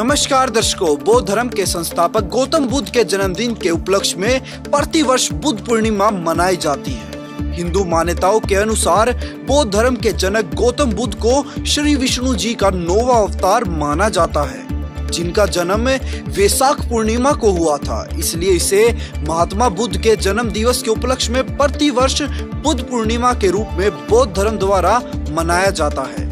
नमस्कार दर्शकों, बौद्ध धर्म के संस्थापक गौतम बुद्ध के जन्मदिन के उपलक्ष्य में प्रतिवर्ष बुद्ध पूर्णिमा मनाई जाती है। हिंदू मान्यताओं के अनुसार बौद्ध धर्म के जनक गौतम बुद्ध को श्री विष्णु जी का 9वां अवतार माना जाता है, जिनका जन्म वैशाख पूर्णिमा को हुआ था। इसलिए इसे महात्मा बुद्ध के जन्म दिवस के उपलक्ष्य में प्रतिवर्ष बुद्ध पूर्णिमा के रूप में बौद्ध धर्म द्वारा मनाया जाता है।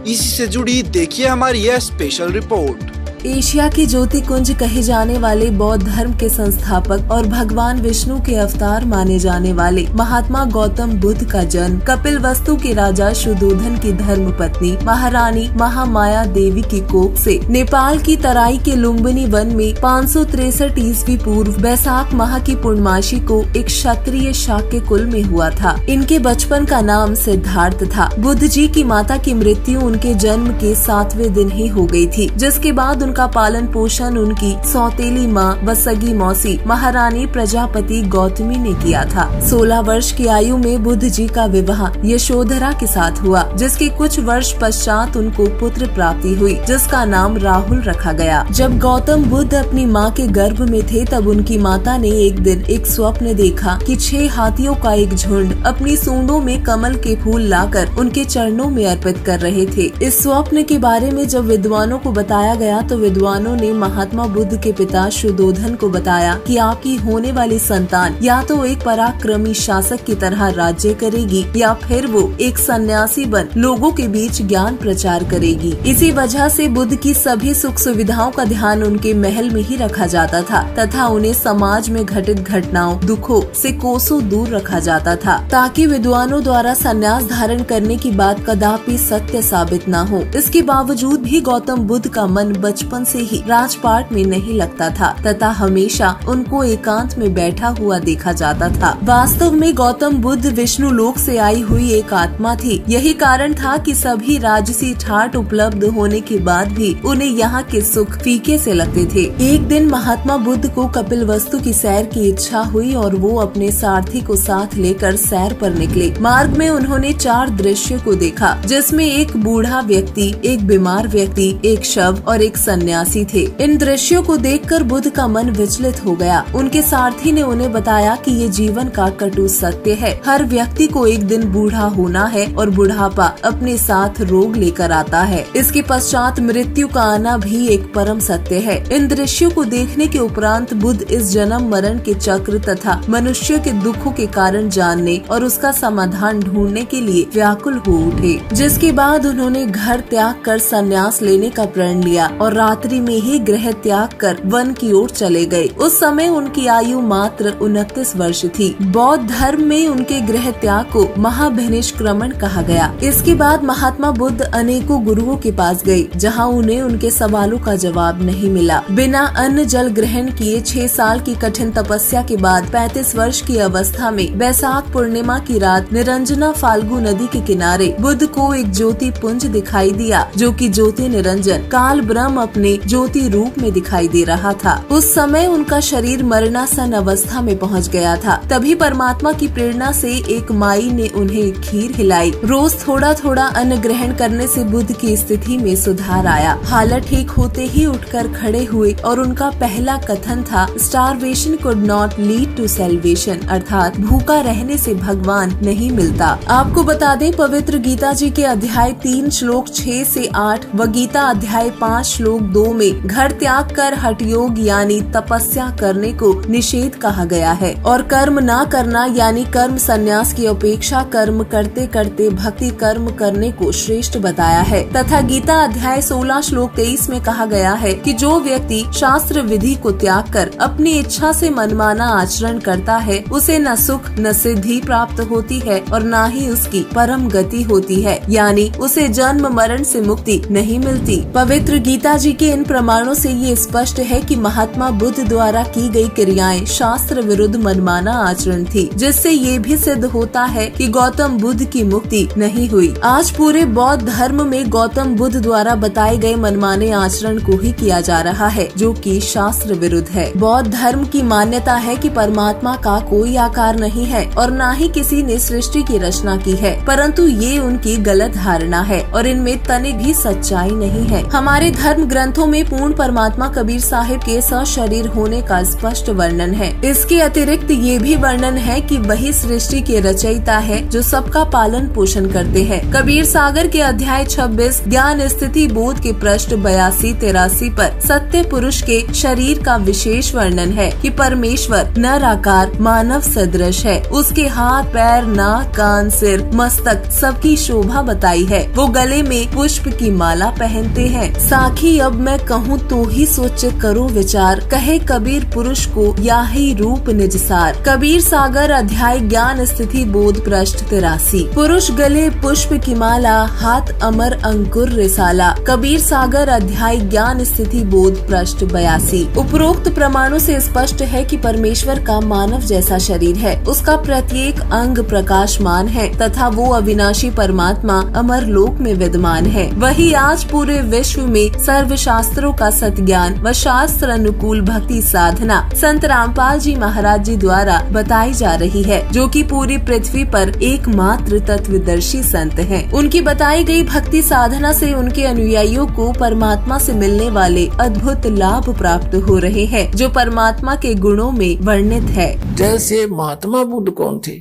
इसी से जुड़ी देखिए हमारी यह स्पेशल रिपोर्ट। एशिया के ज्योति कुंज कहे जाने वाले बौद्ध धर्म के संस्थापक और भगवान विष्णु के अवतार माने जाने वाले महात्मा गौतम बुद्ध का जन्म कपिलवस्तु के राजा शुद्धोधन की धर्म पत्नी महारानी महामाया देवी की कोख से नेपाल की तराई के लुम्बिनी वन में 563 ईस्वी पूर्व बैसाख माह की पूर्णमासी को एक क्षत्रिय शाक्य कुल में हुआ था। इनके बचपन का नाम सिद्धार्थ था। बुद्ध जी की माता की मृत्यु उनके जन्म के 7वें दिन ही हो गई थी, जिसके बाद उनका पालन पोषण उनकी सौतेली माँ व सगी मौसी महारानी प्रजापति गौतमी ने किया था। 16 वर्ष की आयु में बुद्ध जी का विवाह यशोधरा के साथ हुआ, जिसके कुछ वर्ष पश्चात उनको पुत्र प्राप्ति हुई, जिसका नाम राहुल रखा गया। जब गौतम बुद्ध अपनी माँ के गर्भ में थे, तब उनकी माता ने एक दिन एक स्वप्न देखा कि 6 हाथियों का एक झुंड अपनी सूंडों में कमल के फूल लाकर उनके चरणों में अर्पित कर रहे थे। इस स्वप्न के बारे में जब विद्वानों को बताया गया तो विद्वानों ने महात्मा बुद्ध के पिता शुद्धोधन को बताया कि आपकी होने वाली संतान या तो एक पराक्रमी शासक की तरह राज्य करेगी या फिर वो एक सन्यासी बन लोगों के बीच ज्ञान प्रचार करेगी। इसी वजह से बुद्ध की सभी सुख सुविधाओं का ध्यान उनके महल में ही रखा जाता था तथा उन्हें समाज में घटित घटनाओं दुखों से कोसों दूर रखा जाता था, ताकि विद्वानों द्वारा संन्यास धारण करने की बात कदापि सत्य साबित न हो। इसके बावजूद भी गौतम बुद्ध का मन बचपन से ही राजपाट में नहीं लगता था तथा हमेशा उनको एकांत में बैठा हुआ देखा जाता था। वास्तव में गौतम बुद्ध विष्णु लोक से आई हुई एक आत्मा थी। यही कारण था कि सभी राजसी ठाट उपलब्ध होने के बाद भी उन्हें यहाँ के सुख फीके से लगते थे। एक दिन महात्मा बुद्ध को कपिलवस्तु की सैर की इच्छा हुई और वो अपने सारथी को साथ लेकर सैर पर निकले। मार्ग में उन्होंने 4 दृश्य को देखा, जिसमें एक बूढ़ा व्यक्ति, एक बीमार व्यक्ति, एक शव और एक सन्यासी थे। इन दृश्यों को देखकर बुद्ध का मन विचलित हो गया। उनके सारथी ने उन्हें बताया कि ये जीवन का कटु सत्य है। हर व्यक्ति को एक दिन बूढ़ा होना है और बुढ़ापा अपने साथ रोग लेकर आता है। इसके पश्चात मृत्यु का आना भी एक परम सत्य है। इन दृश्यों को देखने के उपरांत बुद्ध इस जन्म मरण के चक्र तथा मनुष्य के दुखों के कारण जानने और उसका समाधान ढूंढने के लिए व्याकुल हो उठे, जिसके बाद उन्होंने घर त्याग कर संन्यास लेने का प्रण लिया और रात्रि में ही गृह त्याग कर वन की ओर चले गए। उस समय उनकी आयु मात्र 29 वर्ष थी। बौद्ध धर्म में उनके गृह त्याग को महाभिनिष्क्रमण कहा गया। इसके बाद महात्मा बुद्ध अनेकों गुरुओं के पास गए, जहां उन्हें उनके सवालों का जवाब नहीं मिला। बिना अन्न जल ग्रहण किए 6 साल की कठिन तपस्या के बाद 35 वर्ष की अवस्था में बैसाख पूर्णिमा की रात निरंजना फाल्गु नदी के किनारे बुद्ध को एक ज्योति पुंज दिखाई दिया, जो कि ज्योति निरंजन काल ब्रह्म अपने ज्योति रूप में दिखाई दे रहा था। उस समय उनका शरीर मरणासन अवस्था में पहुंच गया था। तभी परमात्मा की प्रेरणा से एक माई ने उन्हें खीर खिलाई। रोज थोड़ा थोड़ा अन्न ग्रहण करने से बुद्ध की स्थिति में सुधार आया। हालत ठीक होते ही उठकर खड़े हुए और उनका पहला कथन था, starvation could not lead to salvation, अर्थात भूखा रहने से भगवान नहीं मिलता। आपको बता दें, पवित्र गीता जी के अध्याय 3 श्लोक 6 से 8 व गीता अध्याय 5 श्लोक 2 में घर त्याग कर हठ योग यानी तपस्या करने को निषेध कहा गया है और कर्म ना करना यानी कर्म संन्यास की अपेक्षा कर्म करते करते भक्ति कर्म करने को श्रेष्ठ बताया है। तथा गीता अध्याय 16 श्लोक 23 में कहा गया है कि जो व्यक्ति शास्त्र विधि को त्याग कर अपनी इच्छा से मनमाना आचरण करता है, उसे न सुख न सिद्धि प्राप्त होती है और न ही उसकी परम गति होती है, यानी उसे जन्म मरण से मुक्ति नहीं मिलती। पवित्र गीता जी के इन प्रमाणों से ये स्पष्ट है कि महात्मा बुद्ध द्वारा की गई क्रियाएं शास्त्र विरुद्ध मनमाना आचरण थी, जिससे ये भी सिद्ध होता है कि गौतम बुद्ध की मुक्ति नहीं हुई। आज पूरे बौद्ध धर्म में गौतम बुद्ध द्वारा बताए गए मनमाने आचरण को ही किया जा रहा है, जो कि शास्त्र विरुद्ध है। बौद्ध धर्म की मान्यता है कि परमात्मा का कोई आकार नहीं है और न ही किसी ने सृष्टि की रचना की है, परंतु ये उनकी गलत धारणा है और इनमें तनिक भी सच्चाई नहीं है। हमारे धर्म ग्रंथों में पूर्ण परमात्मा कबीर साहिब के सशरीर होने का स्पष्ट वर्णन है। इसके अतिरिक्त ये भी वर्णन है कि वही सृष्टि के रचयिता है जो सबका पालन पोषण करते हैं। कबीर सागर के अध्याय 26 ज्ञान स्थिति बोध के पृष्ठ 82-83 पर सत्य पुरुष के शरीर का विशेष वर्णन है कि परमेश्वर नराकार मानव सदृश है। उसके हाथ, पैर, नाक, कान, सिर, मस्तक सबकी शोभा बताई है। वो गले में पुष्प की माला पहनते हैं। साखी अब मैं कहूँ तो ही सोच करो विचार, कहे कबीर पुरुष को या ही रूप निजसार। कबीर सागर अध्याय ज्ञान स्थिति बोध पृष्ठ 83। पुरुष गले पुष्प की माला, हाथ अमर अंकुर रिसाला। कबीर सागर अध्याय ज्ञान स्थिति बोध पृष्ठ 82। उपरोक्त प्रमाणों से स्पष्ट है कि परमेश्वर का मानव जैसा शरीर है, उसका प्रत्येक अंग प्रकाशमान है तथा वो अविनाशी परमात्मा अमर लोक में विद्यमान है। वही आज पूरे विश्व में सर्व शास्त्रों का सत्ज्ञान व शास्त्र अनुकूल भक्ति साधना संत रामपाल जी महाराज जी द्वारा बताई जा रही है, जो कि पूरी पृथ्वी पर एकमात्र तत्वदर्शी संत हैं। उनकी बताई गई भक्ति साधना से उनके अनुयायियों को परमात्मा से मिलने वाले अद्भुत लाभ प्राप्त हो रहे हैं, जो परमात्मा के गुणों में वर्णित है। जैसे महात्मा बुद्ध कौन थे?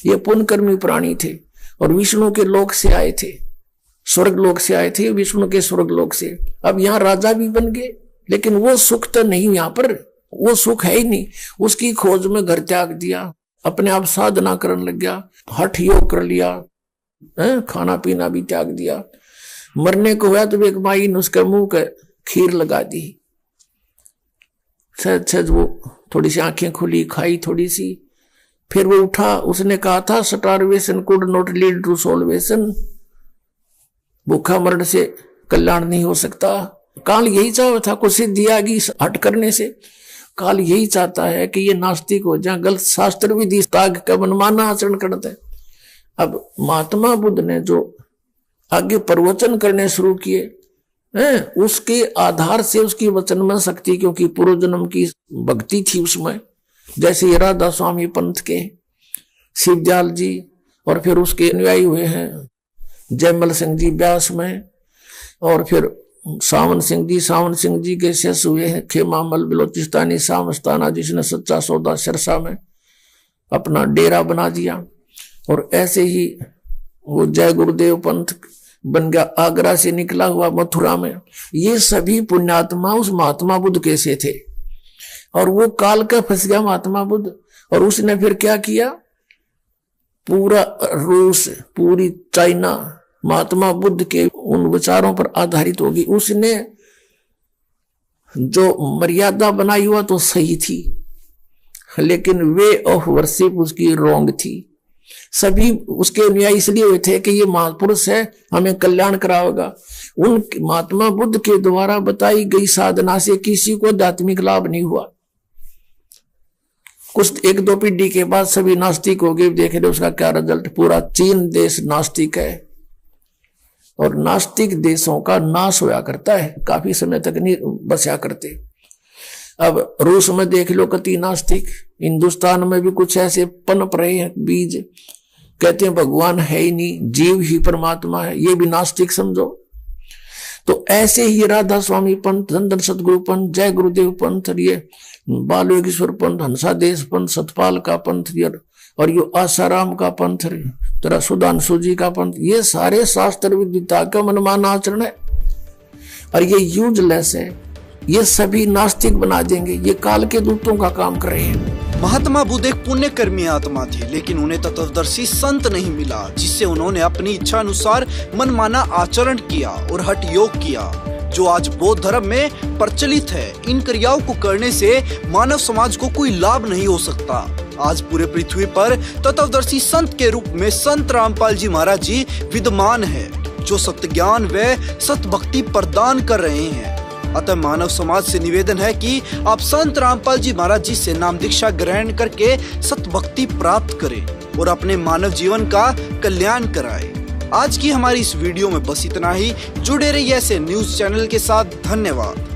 ये पुण्यकर्मी प्राणी थे और विष्णु के लोक से आए थे, स्वर्ग लोक से आए थे, विष्णु के स्वर्ग लोक से। अब यहाँ राजा भी बन गए, लेकिन वो सुख तो नहीं, यहाँ पर वो सुख है ही नहीं। उसकी खोज में घर त्याग दिया, अपने आप साधना करने लग गया, हठ योग कर लिया, खाना पीना भी त्याग दिया। मरने को हुआ तो एक माई ने उसके मुंह के खीर लगा दी। सच सच वो थोड़ी सी आंखें खुली, खाई थोड़ी सी, फिर वो उठा। उसने कहा था starvation could not lead to salvation, भूखा मरण से कल्याण नहीं हो सकता। काल यही चाहता था, कुछ सिद्धि आ गई हट करने से। काल यही चाहता है कि ये नास्तिक हो जाए, गलत शास्त्र विधि त्याग का मनमाना आचरण करता है। अब महात्मा बुद्ध ने जो आगे प्रवचन करने शुरू किए, उसके आधार से उसकी वचन में शक्ति, क्योंकि पूर्व जन्म की भक्ति थी उसमें, जैसे राधा स्वामी पंथ के शिवदयाल जी और फिर उसके अनुयायी हुए हैं जयमल सिंह जी व्यास में, और फिर सावन सिंह जी के शिष्य हुए हैं खेमामल बलोचिस्तानी सामस्ताना, जिसने सच्चा सौदा सिरसा में अपना डेरा बना दिया। और ऐसे ही वो जय गुरुदेव पंथ बन गया, आगरा से निकला हुआ मथुरा में। ये सभी पुण्यात्मा उस महात्मा बुद्ध के से थे, और वो काल का फंस गया महात्मा बुद्ध। और उसने फिर क्या किया, पूरा रूस, पूरी चाइना महात्मा बुद्ध के उन विचारों पर आधारित होगी। उसने जो मर्यादा बनाई हुआ तो सही थी, लेकिन वे ऑफ वर्शिप उसकी रोंग थी। सभी उसके अनुयायी इसलिए हुए थे कि ये महापुरुष है, हमें कल्याण कराएगा। उन महात्मा बुद्ध के द्वारा बताई गई साधना से किसी को आध्यात्मिक लाभ नहीं हुआ। कुछ 1-2 पीढ़ी के बाद सभी नास्तिक हो गए। देख रहे उसका क्या रिजल्ट, पूरा चीन देश नास्तिक है, और नास्तिक देशों का नाश होया करता है, काफी समय तक नहीं बचा करते। अब रूस में देख लो कति नास्तिक, हिंदुस्तान में भी कुछ ऐसे पनप रहे हैं बीज, कहते हैं भगवान है ही नहीं, जीव ही परमात्मा है, ये भी नास्तिक समझो। तो ऐसे ही राधा स्वामी पंथ, धन सतगुरु पंथ, जय गुरुदेव पंथ, ये बाल योगेश्वर पंथ, हंसादेश पंथ, सतपाल का पंथ, और ये आसाराम का पंथ, तेरा सुधांशु जी का पंथ, ये सारे शास्त्र विद्या का मनमाना आचरण है और ये यूजलेस है। ये सभी नास्तिक बना देंगे, ये काल के दूतों का काम कर रहे हैं। महात्मा बुद्ध एक पुण्यकर्मी आत्मा थे, लेकिन उन्हें तत्वदर्शी संत नहीं मिला, जिससे उन्होंने अपनी इच्छा अनुसार मनमाना आचरण किया और हठ योग किया, जो आज बौद्ध धर्म में प्रचलित है। इन क्रियाओं को करने से मानव समाज को कोई लाभ नहीं हो सकता। आज पूरे पृथ्वी पर तत्वदर्शी संत के रूप में संत रामपाल जी महाराज जी विद्यमान है, जो सत्य ज्ञान व सत्य भक्ति प्रदान कर रहे हैं। अतः मानव समाज से निवेदन है कि आप संत रामपाल जी महाराज जी से नाम दीक्षा ग्रहण करके सत्य भक्ति प्राप्त करें और अपने मानव जीवन का कल्याण कराएं। आज की हमारी इस वीडियो में बस इतना ही। जुड़े रहिए ऐसे न्यूज चैनल के साथ। धन्यवाद।